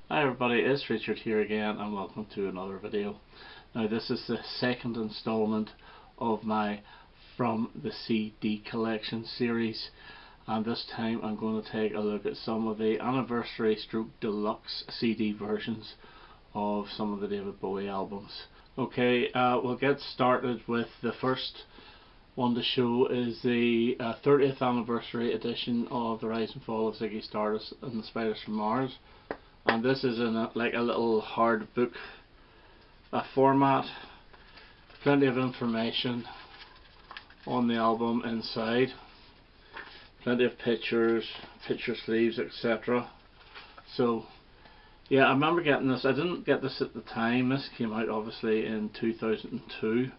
Hi everybody, it's Richard here again and welcome to another video. Now this is the second installment of my From the CD Collection series, and this time I'm going to take a look at some of the anniversary stroke deluxe CD versions of some of the David Bowie albums. Okay, we'll get started with the first one to show is the 30th anniversary edition of The Rise and Fall of Ziggy, Stardust and the Spiders from Mars. And this is in like a little hard book format. Plenty of information on the album inside. Plenty of pictures, picture sleeves, etc. So yeah, I remember getting this. I didn't get this at the time. This came out obviously in 2002,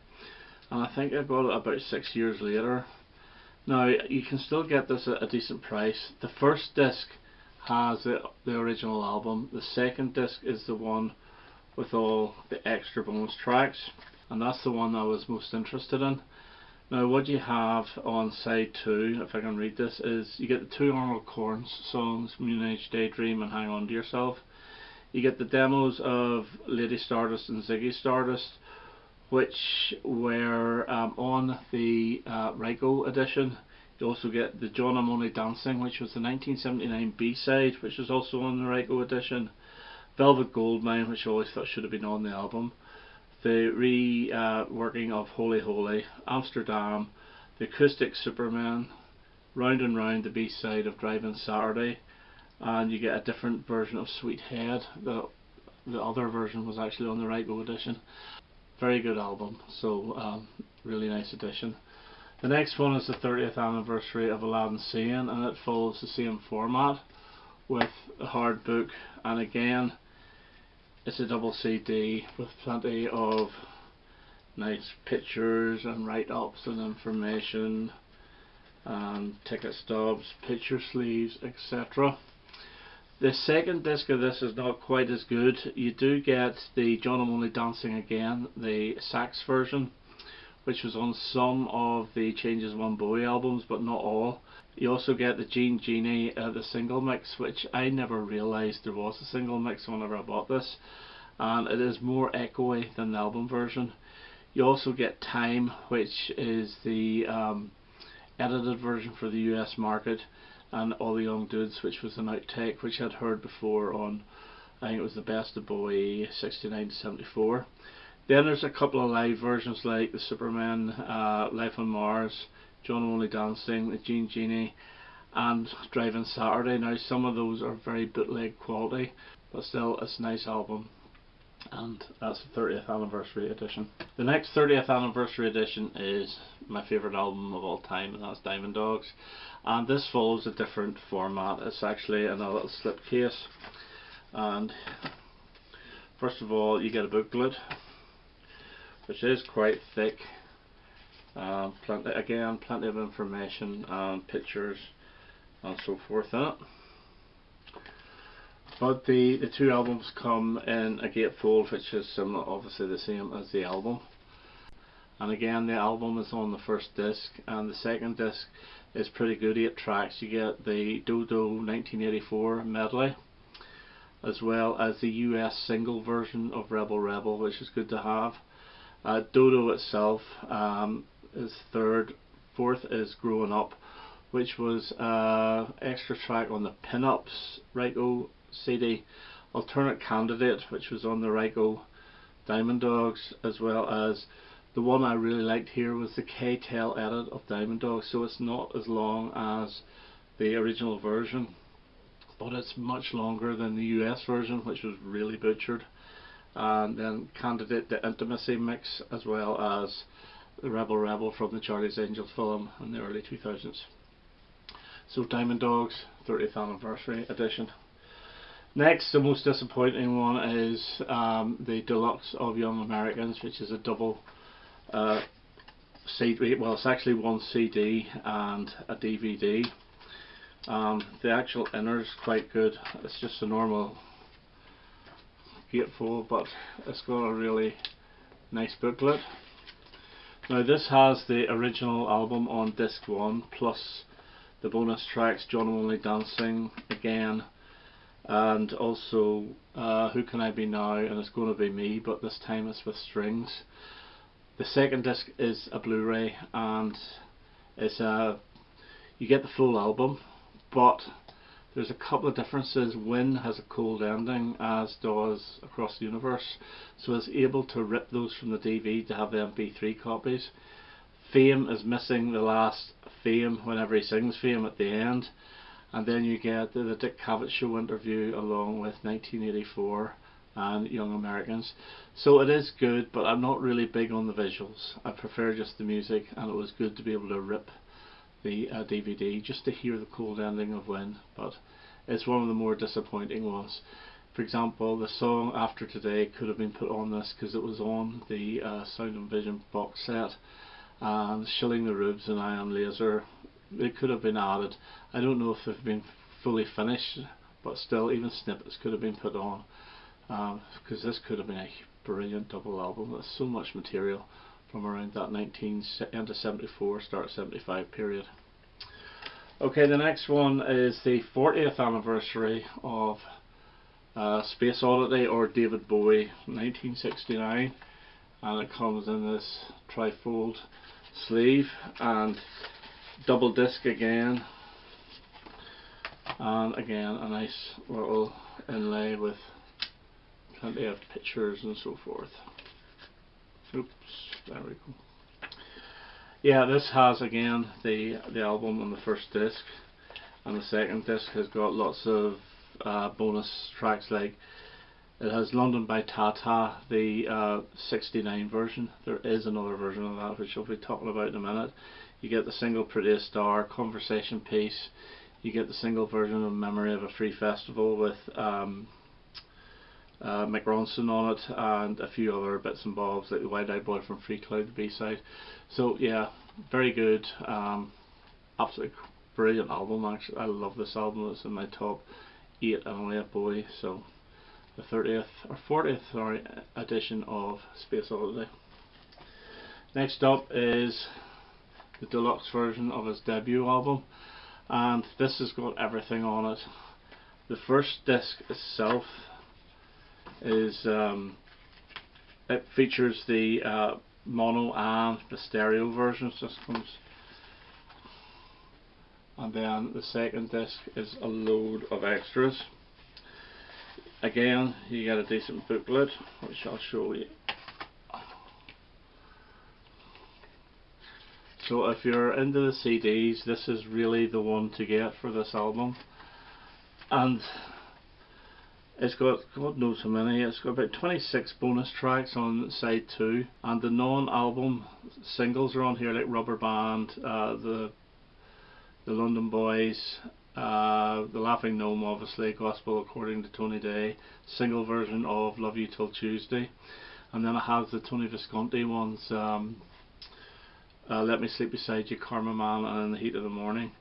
and I think I got it about 6 years later. Now you can still get this at a decent price. The first disc has the original album. The second disc is the one with all the extra bonus tracks, and that's the one I was most interested in. Now what you have on side 2, if I can read this, is you get the 2 Arnold Corns songs, Moon Age Daydream and Hang On To Yourself. You get the demos of Lady Stardust and Ziggy Stardust, which were on the Ryko edition. You also get the John I'm Only Dancing, which was the 1979 B-side, which was also on the Ryko edition. Velvet Goldmine, which I always thought should have been on the album. The reworking of Holy Holy, Amsterdam, the acoustic Superman, Round and Round, the B-side of Driving Saturday, and you get a different version of Sweet Head. The other version was actually on the Ryko edition. Very good album, so really nice edition. The next one is the 30th anniversary of Aladdin Sane, and it follows the same format with a hard book, and again it's a double CD with plenty of nice pictures and write-ups and information and ticket stubs, picture sleeves, etc. The second disc of this is not quite as good. You do get the John I'm Only Dancing Again, the sax version, which was on some of the Changes One Bowie albums, but not all. You also get the Gene Genie, the single mix, which I never realised there was a single mix whenever I bought this, and it is more echoey than the album version. You also get Time, which is the edited version for the US market, and All the Young Dudes, which was an outtake which I'd heard before on, I think it was the Best of Bowie 69 to 74. Then there's a couple of live versions like the Superman, Life on Mars, John I'm Only Dancing, the Gene Genie and Driving Saturday. Now some of those are very bootleg quality, but still it's a nice album, and that's the 30th anniversary edition. The next 30th anniversary edition is my favourite album of all time, and that's Diamond Dogs, and this follows a different format. It's actually in a little slipcase, and first of all you get a booklet which is quite thick. Plenty of information and pictures and so forth in it. But the two albums come in a gatefold, which is similar, obviously the same as the album. And again, the album is on the first disc, and the second disc is pretty good, 8 tracks. You get the Dodo 1984 medley, as well as the US single version of Rebel Rebel, which is good to have. Dodo itself is third. Fourth is Growing Up, which was extra track on the Pinups Ryko CD. Alternate Candidate, which was on the Ryko Diamond Dogs, as well as the one I really liked here was the K-Tel edit of Diamond Dogs. So it's not as long as the original version, but it's much longer than the US version, which was really butchered. And then Candidate, the Intimacy mix, as well as the Rebel Rebel from the Charlie's Angels film in the early 2000s. So Diamond Dogs 30th anniversary edition. Next, the most disappointing one is the Deluxe of Young Americans, which is a double CD. Well, it's actually one CD and a DVD. The actual inner is quite good. It's just a normal gatefold, but it's got a really nice booklet. Now this has the original album on disc 1 plus the bonus tracks John I'm Only Dancing Again, and also Who Can I Be Now, and It's Gonna Be Me, but this time it's with strings. The second disc is a Blu-ray, and it's you get the full album, but there's a couple of differences. Win has a cold ending, as does Across the Universe, so it's able to rip those from the DVD to have the MP3 copies. Fame is missing the last Fame whenever he sings Fame at the end, and then you get the Dick Cavett Show interview along with 1984 and Young Americans. So it is good, but I'm not really big on the visuals. I prefer just the music, and it was good to be able to rip the DVD just to hear the cold ending of Win, but it's one of the more disappointing ones. For example, the song After Today could have been put on this because it was on the Sound and Vision box set, and Shilling the Rubes and I Am Laser, it could have been added. I don't know if they've been fully finished, but still, even snippets could have been put on, because this could have been a brilliant double album. There's so much material from around that end of 74, start 75 period. Okay, the next one is the 40th anniversary of Space Oddity, or David Bowie, 1969, and it comes in this trifold sleeve and double disc again, and again a nice little inlay with plenty of pictures and so forth. Oops, there we go. Yeah, this has again the album on the first disc, and the second disc has got lots of bonus tracks. Like it has London by Tata, the 69 version. There is another version of that which I'll be talking about in a minute. You get the single Prettiest Star, Conversation Piece. You get the single version of Memory of a Free Festival with Mick Ronson on it, and a few other bits and bobs like the Wide Eyed Boy from Free Cloud, the B-side. So yeah, very good, absolutely brilliant album. Actually, I love this album. It's in my top 8 annually Bowie. So the 30th or 40th edition of Space Oddity. Next up is the deluxe version of his debut album, and this has got everything on it. The first disc itself is it features the mono and the stereo version systems, and then the second disc is a load of extras. Again, you get a decent booklet which I'll show you. So if you're into the CDs, this is really the one to get for this album, and it's got, God knows how many, it's got about 26 bonus tracks on side 2, and the non-album singles are on here, like Rubber Band, the London Boys, the Laughing Gnome, obviously, Gospel According to Tony Day, single version of Love You Till Tuesday, and then it has the Tony Visconti ones, Let Me Sleep Beside You, Karma Man, and In the Heat of the Morning.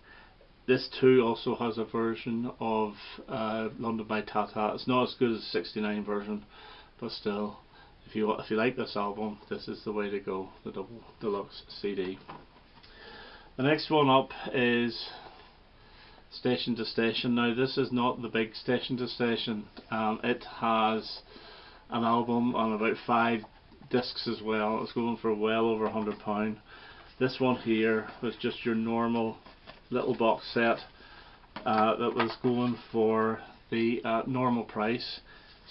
This too also has a version of London by Tata. It's not as good as the 69 version, but still, if you like this album, this is the way to go, the double deluxe CD. The next one up is Station to Station. Now this is not the big Station to Station. It has an album on about 5 discs as well. It's going for well over £100. This one here was just your normal little box set that was going for the normal price.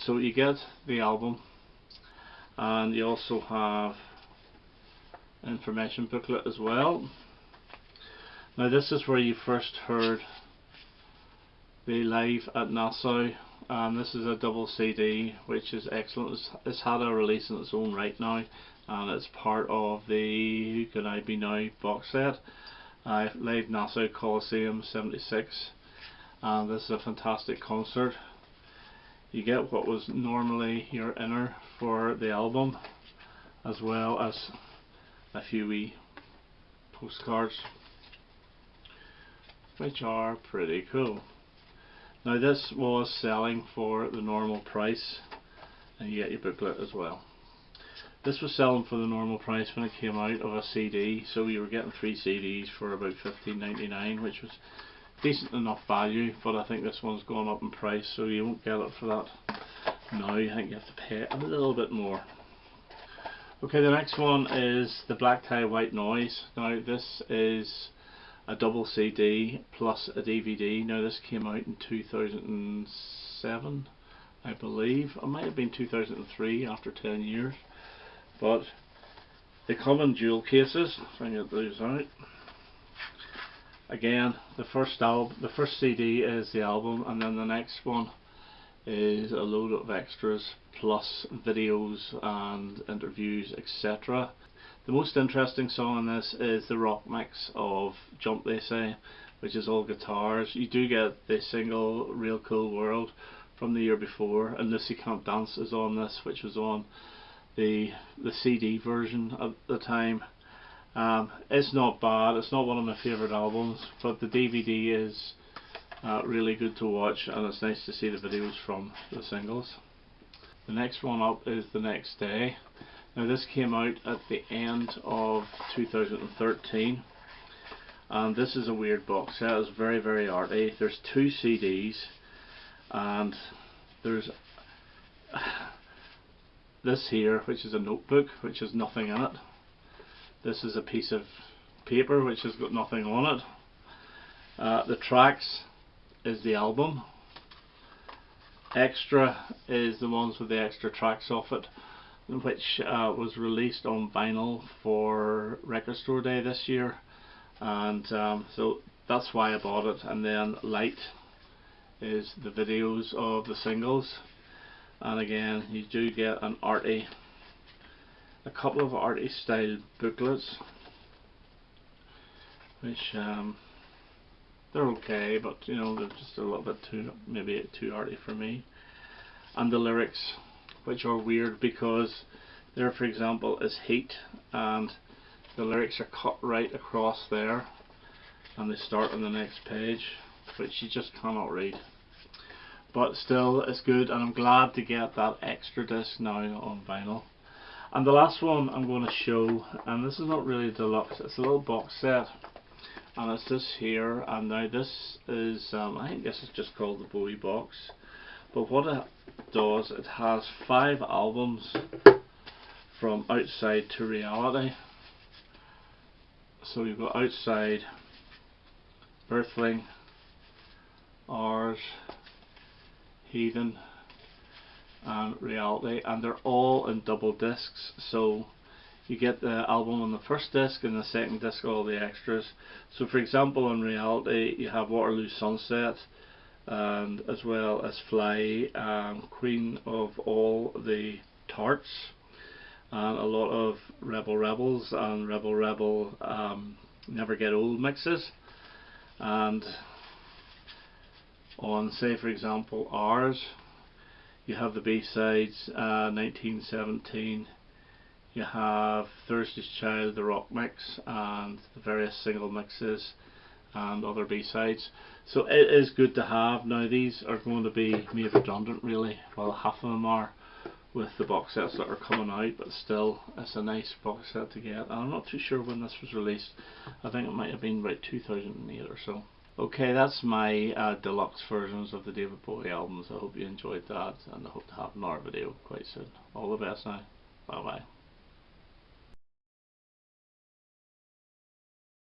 So you get the album, and you also have an information booklet as well. Now this is where you first heard the Live at Nassau, and this is a double CD which is excellent. It's had a release in its own right now, and it's part of the Who Can I Be Now box set. Live Nassau Coliseum 76, and this is a fantastic concert. You get what was normally your inner for the album, as well as a few wee postcards which are pretty cool. Now this was selling for the normal price, and you get your booklet as well. This was selling for the normal price when it came out of a CD, so you were getting 3 CDs for about $15.99, which was decent enough value, but I think this one's gone up in price, so you won't get it for that now. I think you have to pay a little bit more. Okay, the next one is the Black Tie White Noise. Now this is a double CD plus a DVD. Now this came out in 2007, I believe. It might have been 2003 after 10 years. But they come in dual cases. If I can get those out. Again, the first CD is the album, and then the next one is a load of extras plus videos and interviews, etc. The most interesting song on this is the rock mix of Jump They Say, which is all guitars. You do get the single Real Cool World from the year before, and Lucy Can't Dance is on this, which was on the CD version at the time. It's not bad, it's not one of my favourite albums, but the DVD is really good to watch, and it's nice to see the videos from the singles. The next one up is The Next Day. Now this came out at the end of 2013, and this is a weird box set. It's very, very arty. There's 2 CDs, and there's this here, which is a notebook which has nothing in it. This is a piece of paper which has got nothing on it. The tracks is the album. Extra is the ones with the extra tracks off it, which was released on vinyl for Record Store Day this year, and so that's why I bought it. And then Light is the videos of the singles, and again you do get a couple of arty style booklets, which they're okay, but you know, they're just a little bit maybe too arty for me. And the lyrics, which are weird because there, for example, is Heat, and the lyrics are cut right across there, and they start on the next page, which you just cannot read. But still, it's good, and I'm glad to get that extra disc now on vinyl. And the last one I'm going to show, and this is not really deluxe, it's a little box set, and it's this here. And now this is, I think this is just called the Bowie box, but what it does, it has 5 albums from Outside to Reality. So you've got Outside, Earthling, Ours, Heathen and Reality, and they're all in double discs. So you get the album on the first disc, and the second disc all the extras. So for example, in Reality you have Waterloo Sunset, and as well as Fly, Queen of All the Tarts, and a lot of Rebel Rebels and Rebel Never Get Old mixes. And on, say for example, Ours, you have the B-sides, 1917, you have Thursday's Child, the rock mix, and the various single mixes and other B-sides. So it is good to have. Now these are going to be made redundant really, well half of them are, with the box sets that are coming out, but still it's a nice box set to get. And I'm not too sure when this was released. I think it might have been about 2008 or so. Okay, that's my deluxe versions of the David Bowie albums. I hope you enjoyed that, and I hope to have another video quite soon. All the best now. Bye bye.